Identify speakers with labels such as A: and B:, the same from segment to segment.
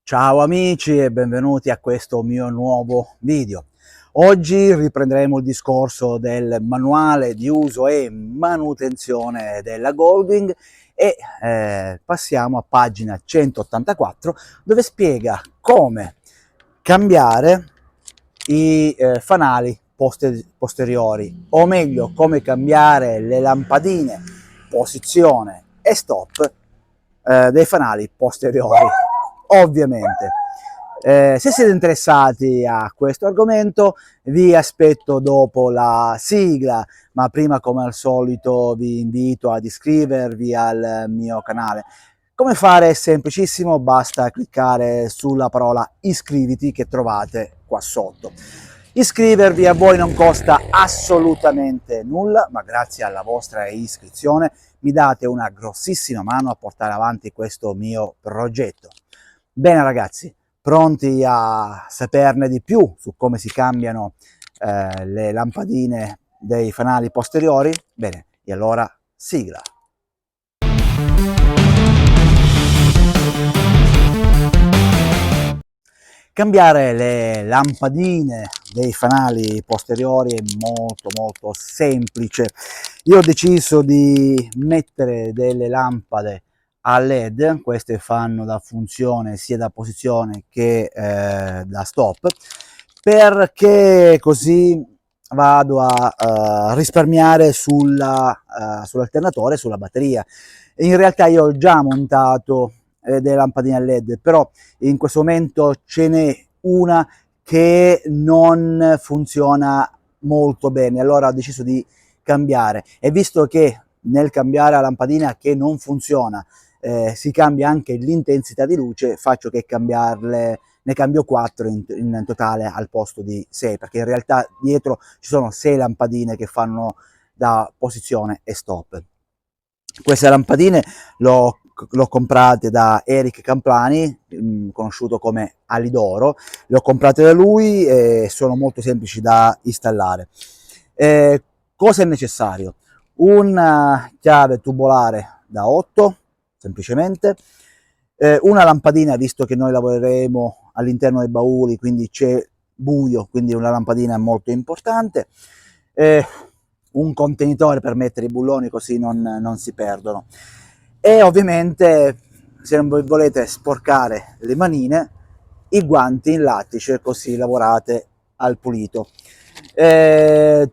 A: Ciao amici e benvenuti a questo mio nuovo video. Oggi riprenderemo il discorso del manuale di uso e manutenzione della Goldwing e passiamo a pagina 184 dove spiega come cambiare i fanali posteriori, o meglio come cambiare le lampadine posizione e stop dei fanali posteriori. Ovviamente, se siete interessati a questo argomento vi aspetto dopo la sigla, ma prima come al solito vi invito ad iscrivervi al mio canale. Come fare? È semplicissimo, basta cliccare sulla parola iscriviti che trovate qua sotto. Iscrivervi a voi non costa assolutamente nulla, ma grazie alla vostra iscrizione mi date una grossissima mano a portare avanti questo mio progetto. Bene ragazzi, pronti a saperne di più su come si cambiano le lampadine dei fanali posteriori? Bene, e allora sigla! Cambiare le lampadine dei fanali posteriori è molto semplice. Io ho deciso di mettere delle lampade a LED, queste fanno da funzione sia da posizione che da stop, perché così vado a risparmiare sull'alternatore e sulla batteria. In realtà io ho già montato delle lampadine a LED, però in questo momento ce n'è una che non funziona molto bene, allora ho deciso di cambiare, e visto che nel cambiare la lampadina che non funziona si cambia anche l'intensità di luce, faccio che cambiarle, ne cambio 4 in totale al posto di 6, perché in realtà dietro ci sono 6 lampadine che fanno da posizione e stop. Queste lampadine l'ho comprate da Eric Camplani, conosciuto come Alidoro, le ho comprate da lui e sono molto semplici da installare. Cosa è necessario? Una chiave tubolare da 8, semplicemente, una lampadina, visto che noi lavoreremo all'interno dei bauli, quindi c'è buio, quindi una lampadina molto importante, un contenitore per mettere i bulloni così non si perdono, e ovviamente, se non volete sporcare le manine, i guanti in lattice, così lavorate al pulito.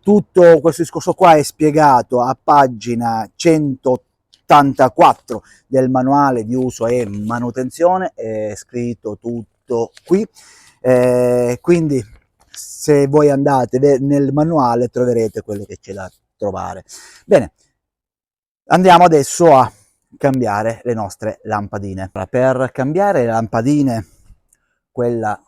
A: Tutto questo discorso qua è spiegato a pagina 184 del manuale di uso e manutenzione, è scritto tutto qui, quindi se voi andate nel manuale troverete quello che c'è da trovare. Bene, andiamo adesso a cambiare le nostre lampadine. Per cambiare le lampadine, quella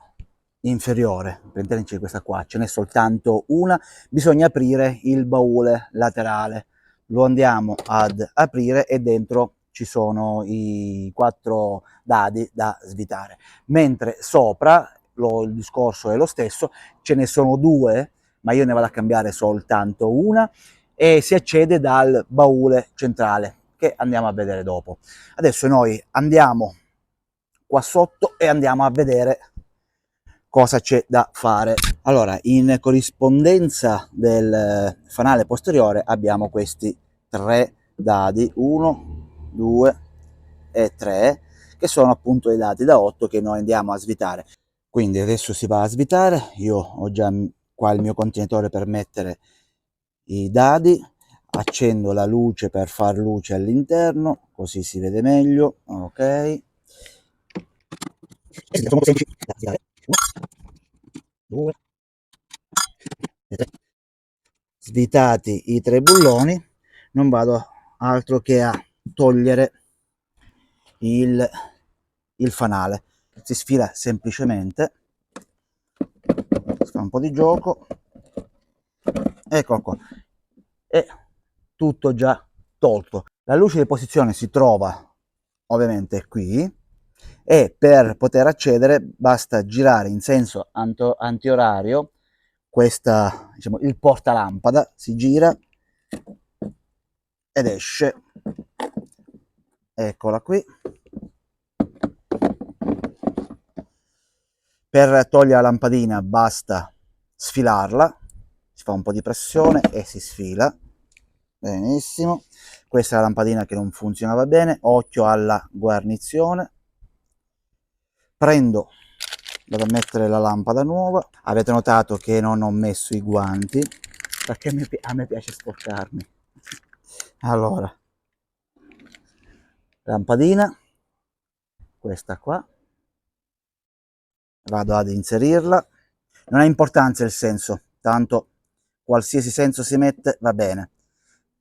A: inferiore, prendiamoci questa qua, ce n'è soltanto una, bisogna aprire il baule laterale, lo andiamo ad aprire e dentro ci sono i 4 dadi da svitare, mentre sopra il discorso è lo stesso, ce ne sono 2, ma io ne vado a cambiare soltanto una, e si accede dal baule centrale che andiamo a vedere dopo. Adesso noi andiamo qua sotto e andiamo a vedere cosa c'è da fare. Allora, in corrispondenza del fanale posteriore abbiamo questi 3 dadi, 1, 2 e 3, che sono appunto i dadi da 8 che noi andiamo a svitare. Quindi adesso si va a svitare, io ho già qua il mio contenitore per mettere i dadi, accendo la luce per far luce all'interno, così si vede meglio, ok. Sono molto semplici da svitare. 1, 2 e 3. Svitati i 3 bulloni, non vado altro che a togliere il fanale. Si sfila semplicemente, si fa un po' di gioco, ecco qua, e tutto già tolto. La luce di posizione si trova ovviamente qui, e per poter accedere basta girare in senso antiorario questa, diciamo, il portalampada si gira ed esce, eccola qui, Per togliere la lampadina basta sfilarla, si fa un po' di pressione e si sfila. Benissimo. Questa è la lampadina che non funzionava bene, occhio alla guarnizione. Vado a mettere la lampada nuova. Avete notato che non ho messo i guanti perché a me piace sporcarmi. Allora, lampadina, questa qua, vado ad inserirla. Non ha importanza il senso, tanto qualsiasi senso si mette va bene.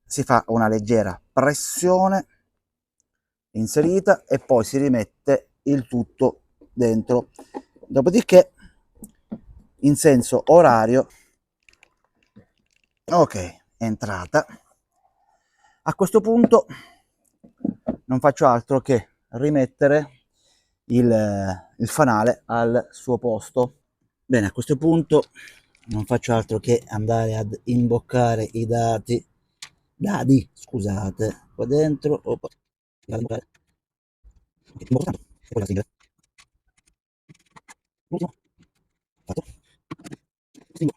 A: Si fa una leggera pressione inserita e poi si rimette il tutto dentro. Dopodiché, in senso orario, ok, è entrata. A questo punto non faccio altro che rimettere il fanale al suo posto. Bene, a questo punto non faccio altro che andare ad imboccare i dadi, scusate, qua dentro. Opa, imboccare. Ok, imbocco tanto, e poi la stringere. L'ultimo, fatto. Stringo.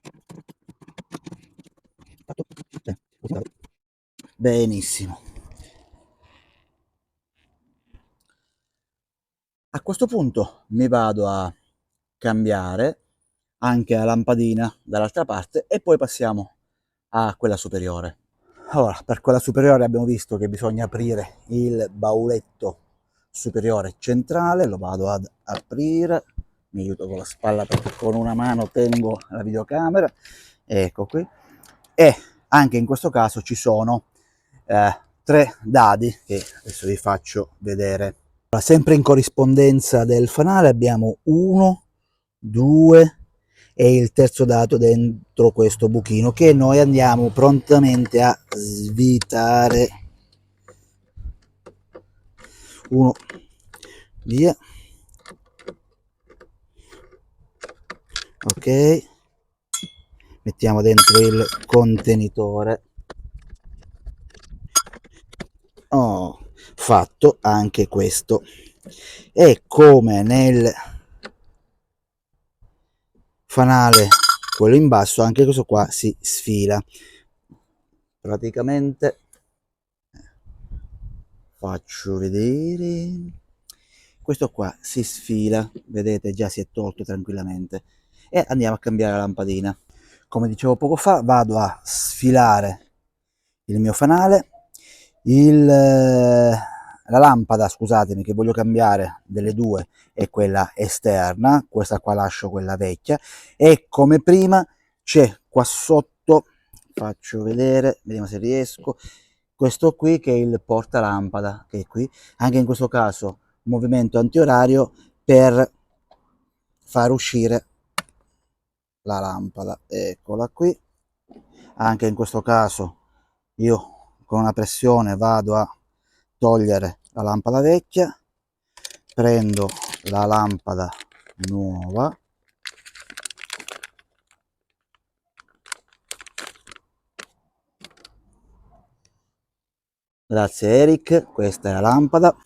A: Fatto. Bene, ultimo dado. Benissimo. A questo punto mi vado a cambiare anche la lampadina dall'altra parte e poi passiamo a quella superiore. Allora, per quella superiore abbiamo visto che bisogna aprire il bauletto superiore centrale, lo vado ad aprire, mi aiuto con la spalla perché con una mano tengo la videocamera, ecco qui, e anche in questo caso ci sono 3 dadi che adesso vi faccio vedere. Sempre in corrispondenza del fanale abbiamo 1, 2 e il terzo dato dentro questo buchino che noi andiamo prontamente a svitare. 1, via, ok, mettiamo dentro il contenitore. Oh, fatto anche questo. E come nel fanale quello in basso, anche questo qua si sfila praticamente. Faccio vedere, questo qua si sfila, vedete già si è tolto tranquillamente, e andiamo a cambiare la lampadina. Come dicevo poco fa, vado a sfilare il mio fanale, la lampada, scusatemi, che voglio cambiare delle due è quella esterna, questa qua lascio quella vecchia, e come prima c'è qua sotto, faccio vedere, vediamo se riesco, questo qui che è il portalampada, che è qui, anche in questo caso movimento antiorario per far uscire la lampada, eccola qui. Anche in questo caso io con una pressione vado a togliere la lampada vecchia, prendo la lampada nuova, grazie Eric, questa è la lampada,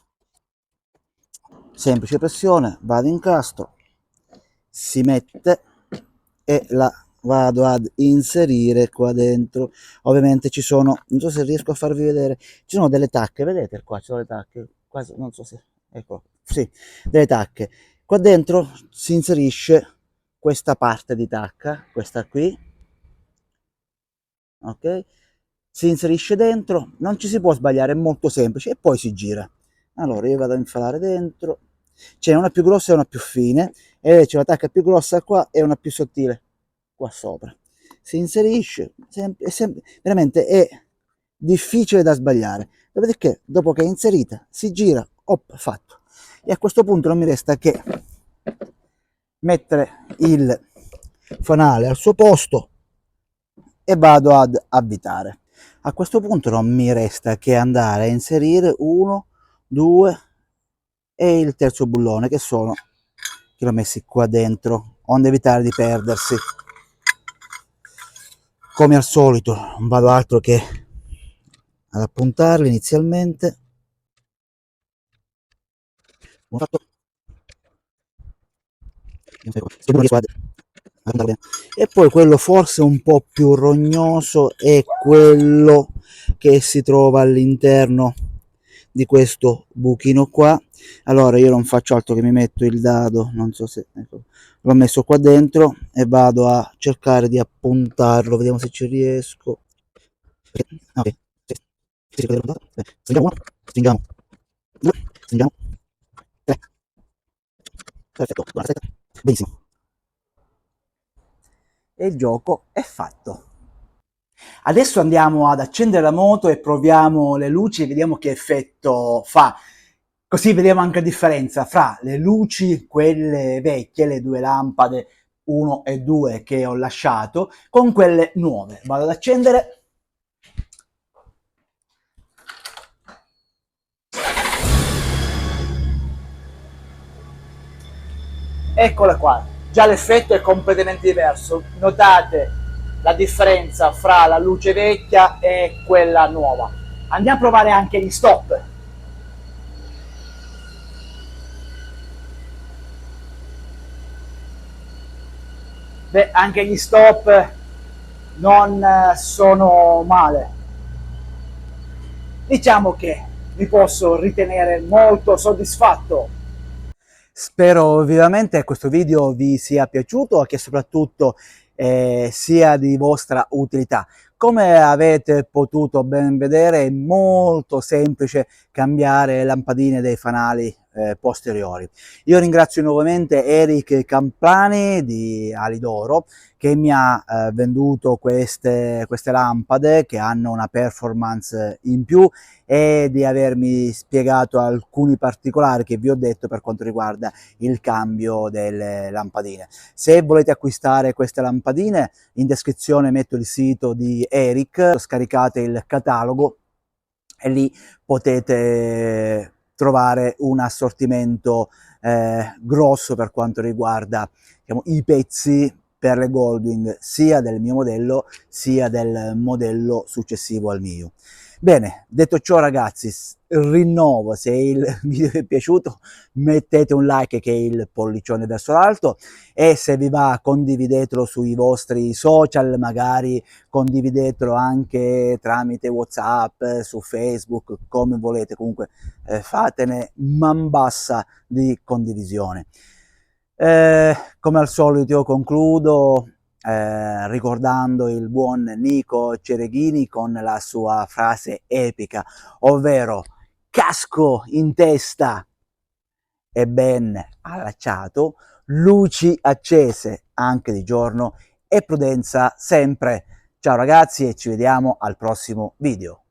A: semplice pressione, vado in incastro, si mette e la vado ad inserire qua dentro. Ovviamente ci sono, non so se riesco a farvi vedere, ci sono delle tacche, vedete qua, ci sono le tacche, quasi, non so se, ecco, sì, delle tacche. Qua dentro si inserisce questa parte di tacca, questa qui, ok? Si inserisce dentro, non ci si può sbagliare, è molto semplice, e poi si gira. Allora io vado a infilare dentro, c'è una più grossa e una più fine, e c'è una tacca più grossa qua e una più sottile qua sopra. Si inserisce, veramente è difficile da sbagliare. Dopodiché, dopo che è inserita, si gira, hop, fatto. E a questo punto non mi resta che mettere il fanale al suo posto e vado ad avvitare. A questo punto non mi resta che andare a inserire 1, 2 e il terzo bullone che l'ho messi qua dentro, onde evitare di perdersi. Come al solito non vado altro che ad appuntarli inizialmente. Ho fatto E poi quello forse un po' più rognoso è quello che si trova all'interno di questo buchino qua. Allora io non faccio altro che mi metto il dado, non so se ecco, l'ho messo qua dentro e vado a cercare di appuntarlo, vediamo se ci riesco. Ok, stringiamo uno, stringiamo due, stringiamo tre, perfetto, buona stretta, benissimo. E il gioco è fatto. Adesso andiamo ad accendere la moto e proviamo le luci e vediamo che effetto fa. Così vediamo anche la differenza fra le luci, quelle vecchie, le due lampade 1 e 2 che ho lasciato, con quelle nuove. Vado ad accendere. Eccola qua, già l'effetto è completamente diverso. Notate la differenza fra la luce vecchia e quella nuova. Andiamo a provare anche gli stop. Beh, anche gli stop non sono male. Diciamo che mi posso ritenere molto soddisfatto. Spero vivamente che questo video vi sia piaciuto e che soprattutto sia di vostra utilità. Come avete potuto ben vedere è molto semplice cambiare le lampadine dei fanali posteriori. Io ringrazio nuovamente Eric Campani di Alidoro che mi ha venduto queste lampade che hanno una performance in più e di avermi spiegato alcuni particolari che vi ho detto per quanto riguarda il cambio delle lampadine. Se volete acquistare queste lampadine, in descrizione metto il sito di Eric, scaricate il catalogo e lì potete trovare un assortimento grosso per quanto riguarda, diciamo, i pezzi per le Goldwing sia del mio modello sia del modello successivo al mio. Bene, detto ciò ragazzi, rinnovo, se il video vi è piaciuto mettete un like che è il pollicione verso l'alto e se vi va condividetelo sui vostri social, magari condividetelo anche tramite WhatsApp, su Facebook, come volete, comunque fatene man bassa di condivisione. Come al solito io concludo ricordando il buon Nico Cereghini con la sua frase epica, ovvero casco in testa e ben allacciato, luci accese anche di giorno e prudenza sempre. Ciao ragazzi e ci vediamo al prossimo video.